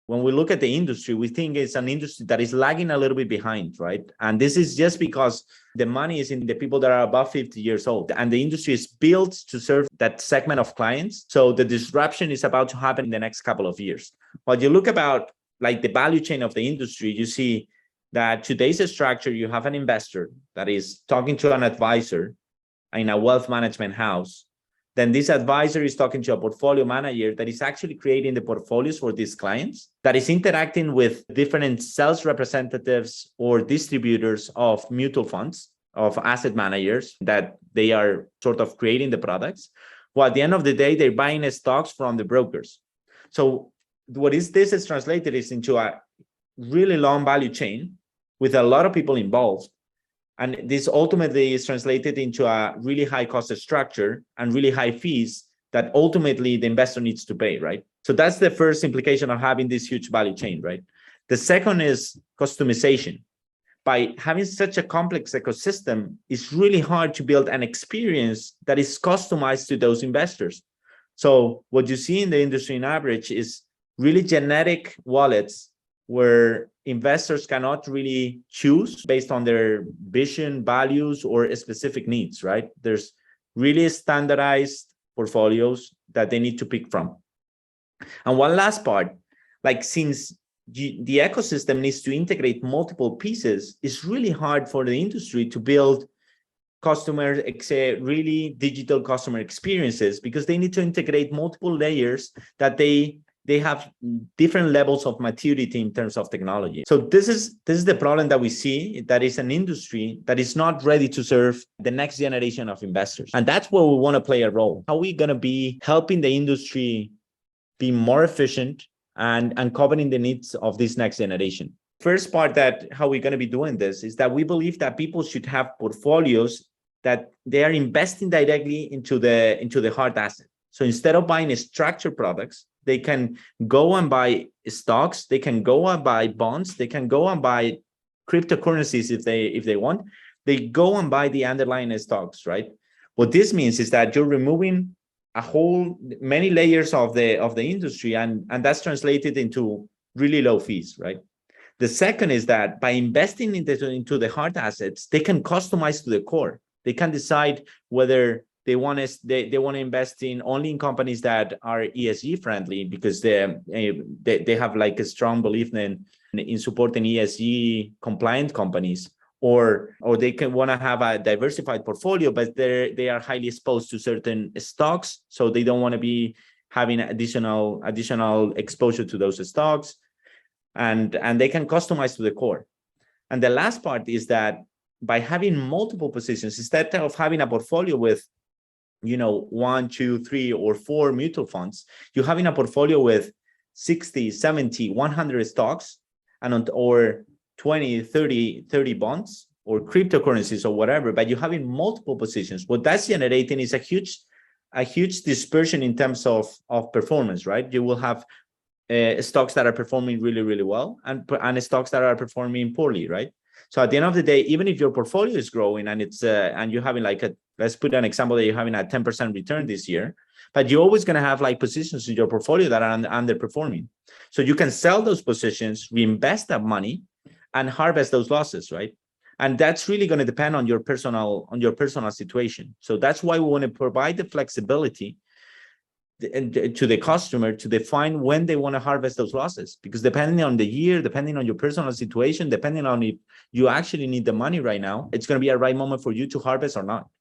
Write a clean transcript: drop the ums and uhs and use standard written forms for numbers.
when we look at the industry, we think it's an industry that is lagging a little bit behind, right? And this is just because the money is in the people that are above 50 years old, and the industry is built to serve that segment of clients. So the disruption is about to happen in the next couple of years. When you look about like the value chain of the industry, you see that today's structure, you have an investor that is talking to an advisor in a wealth management house. Then this advisor is talking to a portfolio manager that is actually creating the portfolios for these clients, that is interacting with different sales representatives or distributors of mutual funds, of asset managers, that they are sort of creating the products. Well, at the end of the day, they're buying stocks from the brokers. So this is translated is into a really long value chain with a lot of people involved. And this ultimately is translated into a really high cost structure and really high fees that ultimately the investor needs to pay, right? So that's the first implication of having this huge value chain, right? The second is customization. By having such a complex ecosystem, it's really hard to build an experience that is customized to those investors. So what you see in the industry in average is really generic wallets where investors cannot really choose based on their vision, values, or specific needs, right? There's really standardized portfolios that they need to pick from. And one last part, like since the ecosystem needs to integrate multiple pieces, it's really hard for the industry to build really digital customer experiences, because they need to integrate multiple layers that they have different levels of maturity in terms of technology. So this is the problem that we see, that is an industry that is not ready to serve the next generation of investors. And that's where we want to play a role. How are we going to be helping the industry be more efficient and covering the needs of this next generation? First part, that how we're going to be doing this is that we believe that people should have portfolios that they are investing directly into the hard asset. So instead of buying structured products, they can go and buy stocks, they can go and buy bonds, they can go and buy cryptocurrencies if they want. They go and buy the underlying stocks, right? What this means is that you're removing many layers of the industry, and that's translated into really low fees, right? The second is that by investing into the hard assets, they can customize to the core. They can decide whether they want to invest only in companies that are ESG friendly, because they have like a strong belief in supporting ESG compliant companies, or they can want to have a diversified portfolio, but they are highly exposed to certain stocks, so they don't want to be having additional exposure to those stocks, and they can customize to the core. And the last part is that by having multiple positions, instead of having a portfolio with 1, 2, 3, or 4 mutual funds, you're having a portfolio with 60, 70, 100 stocks, or 20, 30 bonds or cryptocurrencies or whatever, but you're having multiple positions. What that's generating is a huge dispersion in terms of performance, right? You will have stocks that are performing really, really well, and stocks that are performing poorly, right? So at the end of the day, even if your portfolio is growing and and you're having let's put an example that you're having a 10% return this year, but you're always going to have positions in your portfolio that are underperforming. So you can sell those positions, reinvest that money, and harvest those losses, right? And that's really going to depend on your personal situation. So that's why we want to provide the flexibility to the customer to define when they want to harvest those losses, because depending on the year, depending on your personal situation, depending on if you actually need the money right now, it's going to be a right moment for you to harvest or not.